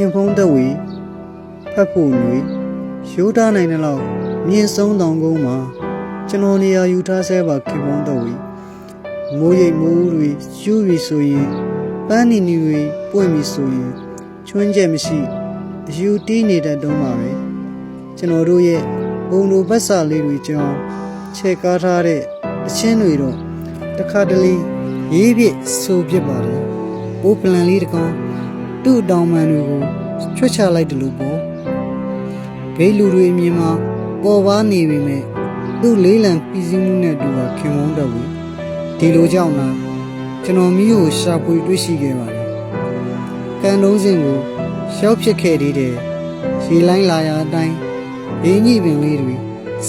ခင်ဖုံးသက်ဝေဖတ်ဖို့ຫນွေရိုးသားနိုင်တဲ့လောက်မြင့်ဆုံးတောင်ကုန်းမှာကျွန်တော်နေရာယူထားဆဲပါခင်ဖုံးသက်ဝေမိုးရိပ်မိုးတွေကျူးပြီဆိုရင်ပန်းနီနီတွေပွင့်ပြီဆိုရင်ချွန်းချက်မရှိအယူတီးနေတတ်တော့မှာပဲကျွန်တော်တို့ရဲ့ဘုံတို့ဘက်စာလေးတွေကြောင်းချဲကားထားတဲ့အချင်းတွေတော့တစ်ခါတလေရေးပြဆိုပြပါတယ်ပိုးပလန်လေးတကောင်သူ့တောင်ပန်တွေကိုချွတ်ချလိုက်တယ်လို့ပေါ့ဂိတ်လူတွေအမြင်မှာပေါ်ပါနေပေမဲ့သူ့လေးလံပြည်စည်းမှုနဲ့တူတာခင်မုန်းတော့ဘူးဒီလိုကြောင့်လားကျွန်တော်မိကိုရှာဖွေတွေ့ရှိခဲ့ပါတယ်ကန်တုံးစင်ကိုရှောက်ဖြစ်ခဲ့သေးတယ်ရေလိုင်းလာရာအတိုင်းရင်းညိပင်လေးတွေ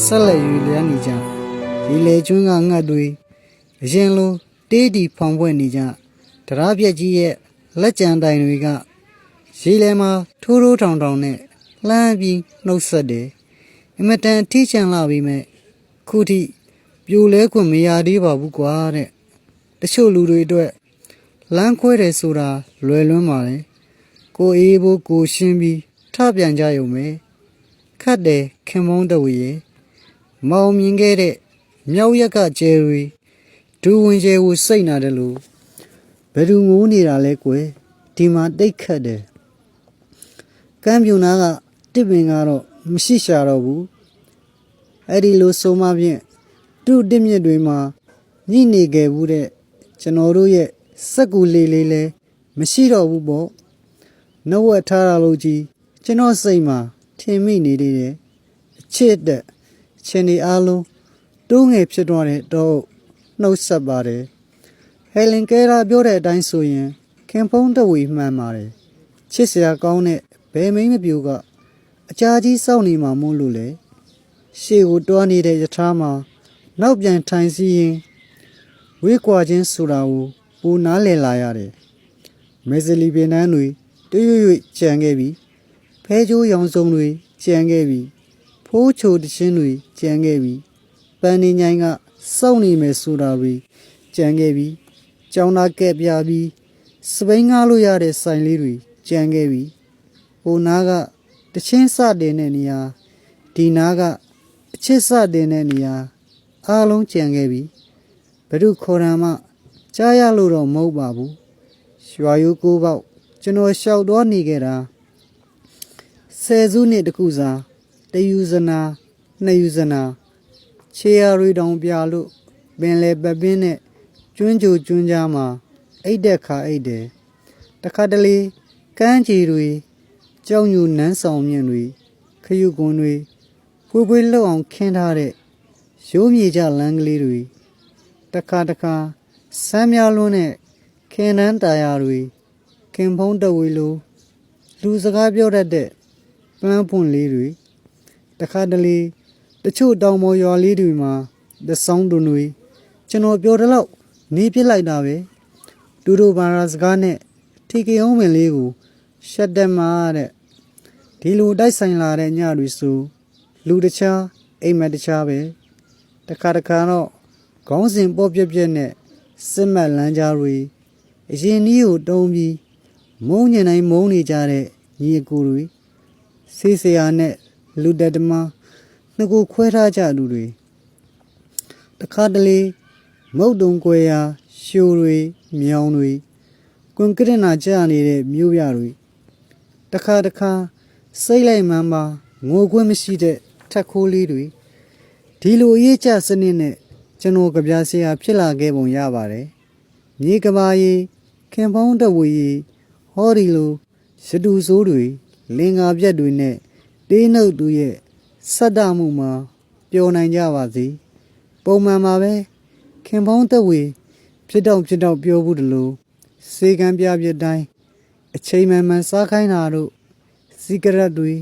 ဆက်လက်ရွေလျားနေကြရေလေကျွန်းကငှက်တွေအရင်လိုတေးတီဖောင်ပွဲနေကြတရားပြက်ကြီးရဲ့လက်ကြံတိုင်တွေကရေလဲမှာထိုးထိုးထောင်ထောင်နဲ့လှမ်းပြီးနှုတ်ဆက်တယ်အမတန်ထိချန်လာပြီမဲ့ခုထိပြိုလဲခွင့်မရသေးပါဘူးကွာတဲ့တချို့လူတွေအတွက်လမ်းခွဲတယ်ဆိုတာလွယ်လွန်းပါလေကိုအေးဖို့ကိုရှင်းပြီးထပြန်ကြရုံပဲခတ်တယ်ခင်မုန်းတဝေရဲ့မောင်မြင်ခဲ့တဲ့မြောက်ရက်ကကျဲတွေဒူဝင်ကျဲကိုစိတ်နာတယ်လို့ဘယ်သူငိုးနေတာလဲကွယ်ဒီမှာတိတ်ခတ်တယ်ကမ်းပြူနာကတစ်ပင်ကတော့မရှိရှာတော့ဘူးအဲ့ဒီလိုဆိုမှဖြင့်သူ့တစ်မြစ်တွေမှာညှိနေခဲ့ဘူးတဲ့ကျွန်တော်တို့ရဲ့စက်ကူလေးလေးလဲမရှိတော့ဘူးပေါ့နှုတ်ဝက်ထားတာလို့ကြီးကျွန်တော်စိတ်မှာထင်မိနေသေးတယ်အချစ်တဲ့ချင်းဒီအားလုံးတိုးငယ်ဖြစ်သွားတဲ့တော့နှုတ်ဆက်ပါတယ်ဟယ်လင်ကဲရာပြောတဲ့အတိုင်းဆိုရင်ခင်ဖုံးတဝေမှန်ပါတယ်ချစ်စရာကောင်းတဲ့ဘယ်မိန်းမပြူကအကြာကြီးစောင့်နေမှာမို့လို့လေရှေ့ကိုတွားနေတဲ့ယထာမှာနောက်ပြန်ထိုင်စီရင်ဝေးကွာခြင်းဆိုတာကိုပိုနားလည်လာရတယ်မေဇလီပင်နှန်းတွေတွရွရွကြံခဲ့ပြီဖဲချိုးရောင်စုံတွေကြံခဲ့ပြီဖိုးချိုတချင်းတွေကြံခဲ့ပြီပန်းနေញိုင်းကစောင့်နေမယ်ဆိုတာတွေကြံခဲ့ပြီကြောင်နာကက်ပြပြီးစပိန်ငားလို့ရတဲ့ဆိုင်လေးတွေကြံခဲ့ပြီဟိုနားကတချင်းစတင်တဲ့နေရာဒီနားကအချစ်စတင်တဲ့နေရာအားလုံးကြံခဲ့ပြီဘယ်သူခေါ်ရမှကြားရလို့တော့မဟုတ်ပါဘူးရွာရိုးကိုပေါက်ကျွန်တော်လျှောက်သွားနေခဲ့တာဆယ်စုနှစ်တခုစာတယူဇနာနှစ်ယူဇနာခြေရတွေတောင်ပြလို့ပင်လေပပင်းနဲ့ကျွန်းကြိုကျွန်းကြားမှာအိတ်တက်ခါအိတ်တယ်တခါတလေကမ်းခြေတွေကြောင်ညူနန်းဆောင်မြင့်တွေခရုကွန်တွေဖွေးဖွေးလှုပ်အောင်ခင်းထားတဲ့ရိုးမြေကြလမ်းကလေးတွေတခါတခါဆမ်းများလွန်းတဲ့ခင်နှန်းတာယာတွေခင်ဖုံးတဝေလိုလူစကားပြောတတ်တဲ့ပန်းပွင့်လေးတွေတခါတလေတချို့တောင်ပေါ်ရွာလေးတွေမှာသဆောင်းတွင်တွေကျွန်တော်ပြောတော့နေပြစ်လိုက်တာပဲတူတို့ဘာသာစကားနဲ့ထီကရုံးမင်လေးကိုရှက်တက်မှာတဲ့ဒီလိုတိုက်ဆိုင်လာတဲ့ညတွေဆိုလူတခြားအိမ်မက်တခြားပဲတခါတခါတော့ခေါင်းစဉ်ပေါ့ပြက်ပြက်နဲ့စစ်မှတ်လမ်းကြားတွေအရင်နီးကိုတုံးပြီးမုံညင်တိုင်းမုံနေကြတဲ့ညီအကိုတွေဆေးဆရာနဲ့လူတက်တမနှစ်ကိုခွဲထားကြလူတွေတခါတလေမုတ်တုံကွယ်ရာရှိုးတွေမြောင်တွေကွန်ကရစ်နာကျနေတဲ့မြို့ပြတွေတခါတခါစိတ်လိုက်မှန်းပါငိုခွင့်မရှိတဲ့ထက်ခိုးလေးတွေဒီလိုအရေးကြစနစ်နဲ့ကျွန်တော်ကြပြဆရာဖြစ်လာခဲ့ပုံရပါတယ်မြေကဘာရီခင်ဖုံးတဝေရီဟောဒီလိုရတူဆိုးတွေလင်္ကာပြက်တွေနဲ့တေးနှုတ်သူရဲ့စက်တမှုမှာပျော်နိုင်ကြပါစေပုံမှန်ပါပဲခင်ဖုံးတဝေဖြစ်တော့ပြောဘူးတလို့စေကံပြပြတိုင်းအချိန်မှန်စားခိုင်းတာတို့စီကရက်တွေ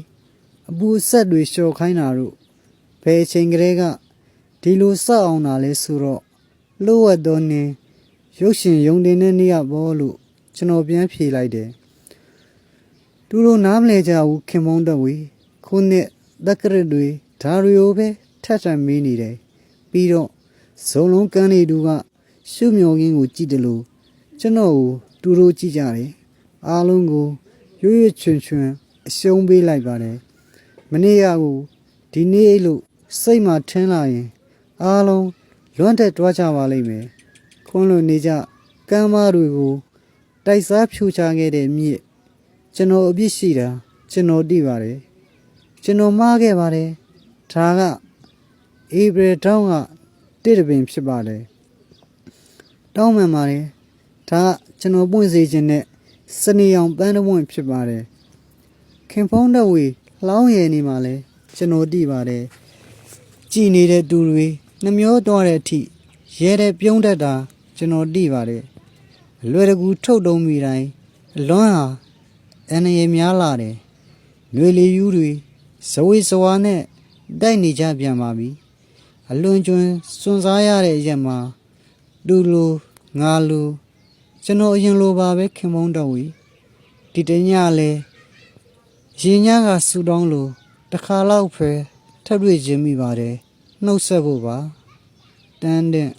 အပူဆက်တွေလျှော်ခိုင်းတာတို့ဘယ်အချိန်ကလေးကဒီလိုစောက်အောင်တာလဲဆိုတော့လို့ဝတ်တော်နေရုပ်ရှင်ယုံတင်တဲ့နေ့ကဘောလို့ကျွန်တော်ပြန်ဖြေလိုက်တယ်သူတို့နားမလဲကြဘူးခင်မုန်းတော့ဝေခုနှစ်တက်ကရစ်တွေဒါတွေကိုပဲထပ်ထပ်မေးနေတယ်ပြီးတော့ဇုံလုံးကန်းနေသူကရှုမျောခင်းကိုကြည့်တယ်လို့ကျွန်တော်ကိုသူတို့ကြည့်ကြတယ်အားလုံးကို ရွရွချွန်ချွန်အရှုံးပေးလိုက်ပါတယ်မနေ့ကကိုဒီနေ့လို့စိတ်မှထင်းလာရင်အားလုံးလွန့်တက်တွားကြပါလိမ့်မယ်ခွန်းလွန်နေကြကမ်းမတွေကိုတိုက်စားဖြူချခဲ့တဲ့မြစ်ကျွန်တော်အပြစ်ရှိတာကျွန်တော်သိပါတယ်ကျွန်တော်မှားခဲ့ပါတယ်ဒါကဧပြီတောင်းကတစ်တပင်ဖြစ်ပါတယ်တောင်းမှန်ပါတယ်ဒါကကျွန်တော်ပွင့်စေခြင်းနဲ့စနေအောင်ပန်းတပွင့်ဖြစ်ပါတယ်ခင်ဖုံးတော်ဝေလောင်းရည်နေမှာလဲကျွန်တော်သိပါတယ်ကြည်နေတဲ့သူတွေနှမျောတော့တဲ့အထိရဲတဲ့ပြုံးတတ်တာကျွန်တော်သိပါတယ်အလွယ်တကူထုတ်တုံးမိတိုင်းအလွမ်းဟာအန္တရာယ်များလာတယ်ຫນွေလီယူးတွေဇဝေဇဝါနဲ့တိုက်နေကြပြန်ပါပြီအလွန်ကျွန်းစွန့်စားရတဲ့ရက်မှာသူလိုငါလိုကျွန်တော်အရင်လိုပါပဲခင်မုန်းတော်ဝီဒီတညလဲရင်ညကဆူတောင်းလို့တစ်ခါလောက်ပဲထပ်တွေ့ခြင်းမိပါတယ်နှုတ်ဆက်ဖို့ပါတန်းတဲ့